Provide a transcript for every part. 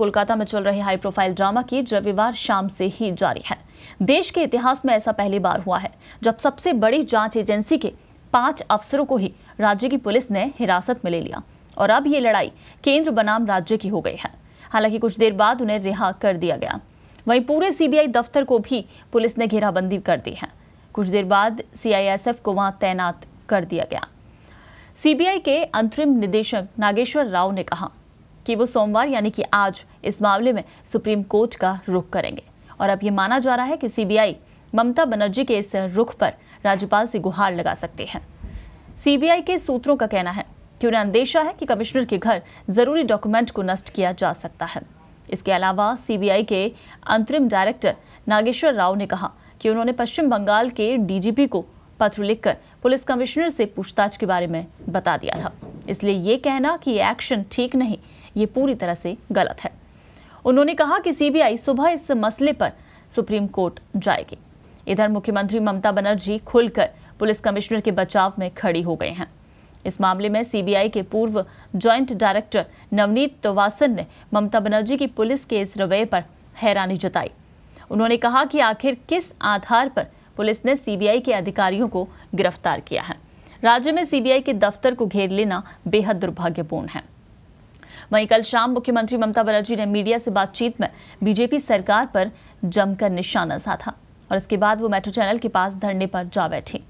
कोलकाता में चल रहे हाई प्रोफाइल ड्रामा की रविवार शाम से ही जारी है। देश के इतिहास में ऐसा पहली बार हुआ है जब सबसे बड़ी जांच एजेंसी के 5 अफसरों को ही राज्य की पुलिस ने हिरासत में ले लिया और अब ये लड़ाई केंद्र बनाम राज्य की हो गई है। हालांकि कुछ देर बाद उन्हें रिहा कर दिया गया। वहीं पूरे सीबीआई दफ्तर को भी पुलिस ने घेराबंदी कर दी है। कुछ देर बाद सीआईएसएफ को वहां तैनात कर दिया गया। सीबीआई के अंतरिम निदेशक नागेश्वर राव ने कहा कि वो सोमवार यानी कि आज इस मामले में सुप्रीम कोर्ट का रुख करेंगे और अब ये माना जा रहा है कि सीबीआई ममता बनर्जी के इस रुख पर राज्यपाल से गुहार लगा सकती है। सीबीआई के सूत्रों का कहना है कि उन्हें अंदेशा है कि कमिश्नर के घर जरूरी डॉक्यूमेंट को नष्ट किया जा सकता है। इसके अलावा सीबीआई के अंतरिम डायरेक्टर नागेश्वर राव ने कहा कि उन्होंने पश्चिम बंगाल के डीजीपी को पत्र लिखकर पुलिस कमिश्नर से पूछताछ के बारे में बता दिया था। इसलिए ये कहना कि ये एक्शन ठीक नहीं, ये पूरी तरह से गलत है। उन्होंने कहा कि सीबीआई सुबह इस मसले पर सुप्रीम कोर्ट जाएगी। इधर मुख्यमंत्री ममता बनर्जी खुलकर पुलिस कमिश्नर के बचाव में खड़ी हो गए हैं। इस मामले में सीबीआई के पूर्व जॉइंट डायरेक्टर नवनीत वासन ने ममता बनर्जी की पुलिस के इस रवैये पर हैरानी जताई। उन्होंने कहा कि आखिर किस आधार पर पुलिस ने सीबीआई के अधिकारियों को गिरफ्तार किया है। राज्य में सीबीआई के दफ्तर को घेर लेना बेहद दुर्भाग्यपूर्ण है। वहीं कल शाम मुख्यमंत्री ममता बनर्जी ने मीडिया से बातचीत में बीजेपी सरकार पर जमकर निशाना साधा और इसके बाद वो मेट्रो चैनल के पास धरने पर जा बैठी।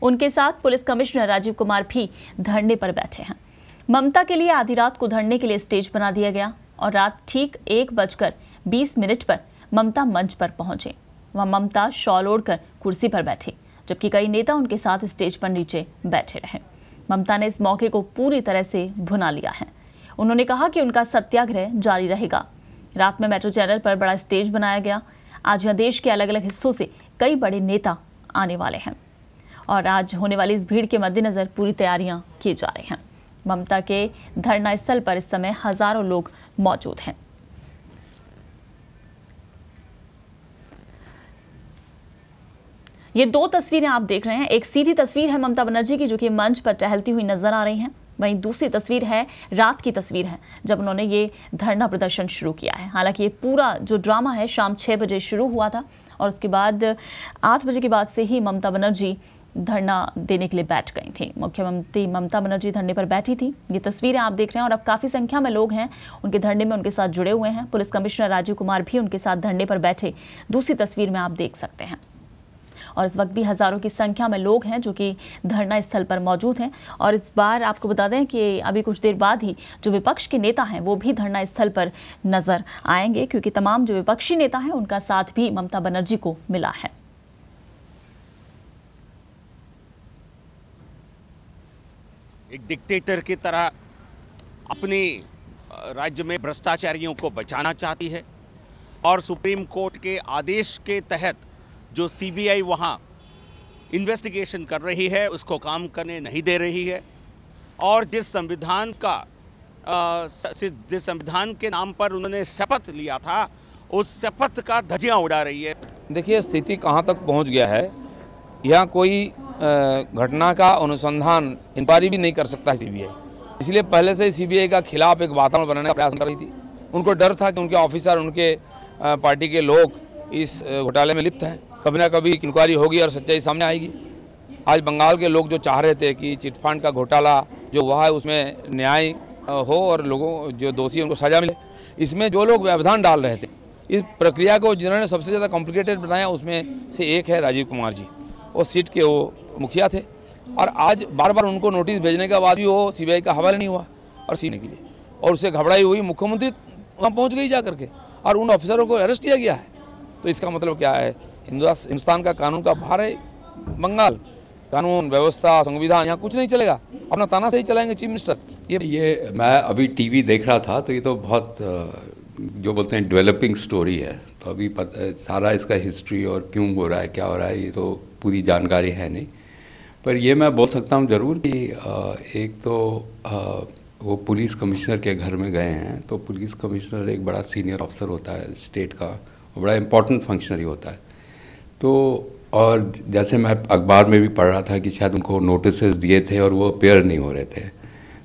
उनके साथ पुलिस कमिश्नर राजीव कुमार भी धरने पर बैठे हैं। ममता के लिए आधी रात को धरने के लिए स्टेज बना दिया गया और रात ठीक 1:20 पर ममता मंच पर पहुंचे। वहां ममता शॉल ओढ़कर कुर्सी पर बैठी, जबकि कई नेता उनके साथ स्टेज पर नीचे बैठे रहे। ममता ने इस मौके को पूरी तरह से भुना लिया है। उन्होंने कहा कि उनका सत्याग्रह जारी रहेगा। रात में मेट्रो चैनल पर बड़ा स्टेज बनाया गया। आज यहां देश के अलग अलग हिस्सों से कई बड़े नेता आने वाले हैं और आज होने वाली इस भीड़ के मद्देनजर पूरी तैयारियां की जा रही हैं। ममता के धरना स्थल पर इस समय हजारों लोग मौजूद हैं। ये 2 तस्वीरें आप देख रहे हैं। एक सीधी तस्वीर है ममता बनर्जी की, जो कि मंच पर टहलती हुई नजर आ रही हैं। वहीं दूसरी तस्वीर है, रात की तस्वीर है, जब उन्होंने ये धरना प्रदर्शन शुरू किया है। हालांकि ये पूरा जो ड्रामा है शाम 6 बजे शुरू हुआ था और उसके बाद 8 बजे के बाद से ही ममता बनर्जी धरना देने के लिए बैठ गई थी। मुख्यमंत्री ममता बनर्जी धरने पर बैठी थी। ये तस्वीरें आप देख रहे हैं और अब काफ़ी संख्या में लोग हैं उनके धरने में उनके साथ जुड़े हुए हैं। पुलिस कमिश्नर राजीव कुमार भी उनके साथ धरने पर बैठे दूसरी तस्वीर में आप देख सकते हैं। और इस वक्त भी हजारों की संख्या में लोग हैं जो कि धरना स्थल पर मौजूद हैं। और इस बार आपको बता दें कि अभी कुछ देर बाद ही जो विपक्ष के नेता हैं वो भी धरना स्थल पर नजर आएंगे, क्योंकि तमाम जो विपक्षी नेता हैं उनका साथ भी ममता बनर्जी को मिला है। एक डिक्टेटर की तरह अपने राज्य में भ्रष्टाचारियों को बचाना चाहती है और सुप्रीम कोर्ट के आदेश के तहत जो सीबीआई वहाँ इन्वेस्टिगेशन कर रही है उसको काम करने नहीं दे रही है और जिस संविधान के नाम पर उन्होंने शपथ लिया था उस शपथ का धज्जियां उड़ा रही है। देखिए स्थिति कहाँ तक पहुँच गया है। यहाँ कोई घटना का अनुसंधान इंक्वायरी भी नहीं कर सकता है सीबीआई। इसलिए पहले से सीबीआई का खिलाफ एक वातावरण बनाने का प्रयास कर रही थी। उनको डर था कि उनके ऑफिसर, उनके पार्टी के लोग इस घोटाले में लिप्त हैं। कभी ना कभी इंक्वायरी होगी और सच्चाई सामने आएगी। आज बंगाल के लोग जो चाह रहे थे कि चिटफंड का घोटाला जो हुआ है उसमें न्याय हो और लोगों जो दोषी उनको सजा मिले, इसमें जो लोग व्यवधान डाल रहे थे, इस प्रक्रिया को जिन्होंने सबसे ज़्यादा कॉम्प्लिकेटेड बनाया उसमें से एक है राजीव कुमार जी। वो सीट के वो मुखिया थे और आज बार बार उनको नोटिस भेजने के बाद भी वो सीबीआई का हवाले नहीं हुआ और सीने के लिए, और उससे घबराई हुई मुख्यमंत्री वहाँ पहुँच गई जा करके और उन ऑफिसरों को अरेस्ट किया गया है। तो इसका मतलब क्या है? हिंदुस्तान का कानून का बाहर है बंगाल। कानून व्यवस्था संविधान यहाँ कुछ नहीं चलेगा, अपना ताना से ही चलाएंगे चीफ मिनिस्टर। ये मैं अभी टीवी देख रहा था तो ये तो बहुत जो बोलते हैं डेवलपिंग स्टोरी है। तो अभी सारा इसका हिस्ट्री और क्यों हो रहा है, क्या हो रहा है, ये तो पूरी जानकारी है नहीं। पर ये मैं बोल सकता हूँ ज़रूर कि एक तो वो पुलिस कमिश्नर के घर में गए हैं। तो पुलिस कमिश्नर एक बड़ा सीनियर ऑफिसर होता है स्टेट का, बड़ा इम्पोर्टेंट फंक्शनरी होता है। तो और जैसे मैं अखबार में भी पढ़ रहा था कि शायद उनको नोटिस दिए थे और वो अपेयर नहीं हो रहे थे।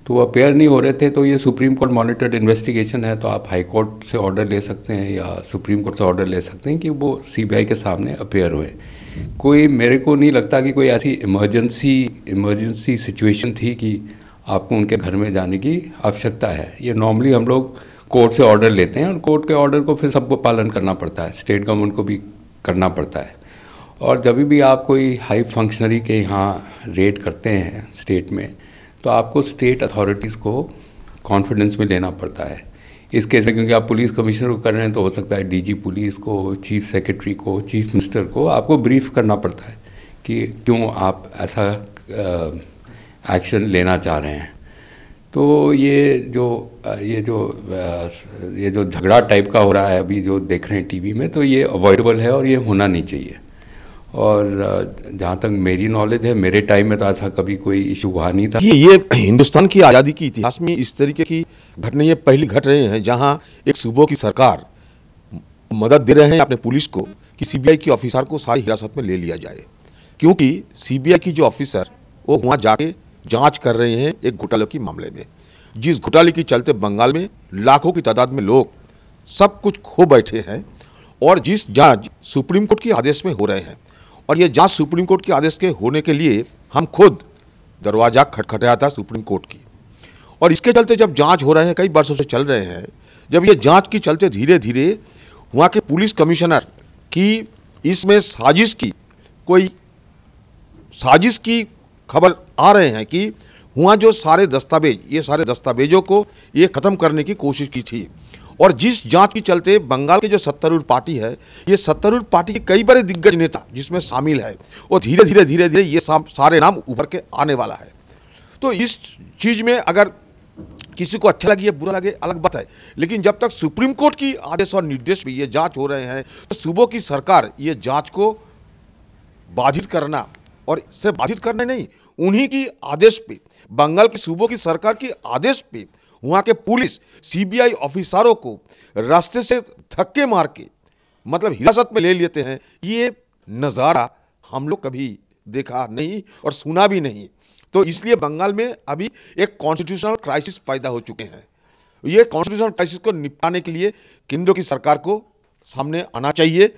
तो वो अपेयर नहीं हो रहे थे। तो ये सुप्रीम कोर्ट मॉनिटर्ड इन्वेस्टिगेशन है, तो आप हाई कोर्ट से ऑर्डर ले सकते हैं या सुप्रीम कोर्ट से ऑर्डर ले सकते हैं कि वो सीबीआई के सामने अपेयर हुए। कोई, मेरे को नहीं लगता कि कोई ऐसी इमरजेंसी सिचुएशन थी कि आपको उनके घर में जाने की आवश्यकता है। ये नॉर्मली हम लोग कोर्ट से ऑर्डर लेते हैं और कोर्ट के ऑर्डर को फिर सबको पालन करना पड़ता है, स्टेट गवर्नमेंट को भी करना पड़ता है। और जब भी आप कोई हाई फंक्शनरी के यहाँ रेड करते हैं स्टेट में, तो आपको स्टेट अथॉरिटीज़ को कॉन्फिडेंस में लेना पड़ता है। इस केस में क्योंकि आप पुलिस कमिश्नर को कर रहे हैं, तो हो सकता है डीजी पुलिस को, चीफ सेक्रेटरी को, चीफ मिनिस्टर को आपको ब्रीफ करना पड़ता है कि क्यों आप ऐसा एक्शन लेना चाह रहे हैं। तो ये जो झगड़ा टाइप का हो रहा है अभी जो देख रहे हैं टीवी में, तो ये अवॉइडेबल है और ये होना नहीं चाहिए। और जहाँ तक मेरी नॉलेज है, मेरे टाइम में तो ऐसा कभी कोई इशू हुआ नहीं था। ये हिंदुस्तान की आज़ादी के इतिहास में इस तरीके की घटना ये पहली घट रहे हैं जहाँ एक सूबों की सरकार मदद दे रहे हैं अपने पुलिस को कि सीबीआई की ऑफिसर को सारी हिरासत में ले लिया जाए, क्योंकि सीबीआई की जो ऑफिसर वो वहाँ जाके जांच कर रहे हैं एक घोटाले के मामले में, जिस घोटाले के चलते बंगाल में लाखों की तादाद में लोग सब कुछ खो बैठे हैं और जिस जांच सुप्रीम कोर्ट के आदेश में हो रहे हैं। और ये जांच सुप्रीम कोर्ट के आदेश के होने के लिए हम खुद दरवाजा खटखटाया था सुप्रीम कोर्ट की, और इसके चलते जब जांच हो रहे हैं, कई वर्षों से चल रहे हैं, जब ये जांच के चलते धीरे धीरे वहाँ के पुलिस कमिश्नर की इसमें साजिश की खबर आ रहे हैं कि वहाँ जो सारे दस्तावेजों को ये ख़त्म करने की कोशिश की थी। और जिस जांच के चलते बंगाल के जो सत्तारूढ़ पार्टी है, ये सत्तारूढ़ पार्टी के कई बड़े दिग्गज नेता जिसमें शामिल है, और धीरे धीरे ये सारे नाम उभर के आने वाला है। तो इस चीज़ में अगर किसी को अच्छा लगे या बुरा लगे अलग बात है, लेकिन जब तक सुप्रीम कोर्ट की आदेश और निर्देश में ये जांच हो रहे हैं, तो सूबों की सरकार ये जांच को बाधित करना, और सिर्फ बाधित करने नहीं, उन्हीं की आदेश पे, बंगाल के सूबों की सरकार के आदेश पे वहाँ के पुलिस सीबीआई ऑफिसरों को रास्ते से धक्के मार के मतलब हिरासत में ले लेते हैं। ये नज़ारा हम लोग कभी देखा नहीं और सुना भी नहीं। तो इसलिए बंगाल में अभी एक कॉन्स्टिट्यूशनल क्राइसिस पैदा हो चुके हैं। ये कॉन्स्टिट्यूशनल क्राइसिस को निपटाने के लिए केंद्र की सरकार को सामने आना चाहिए।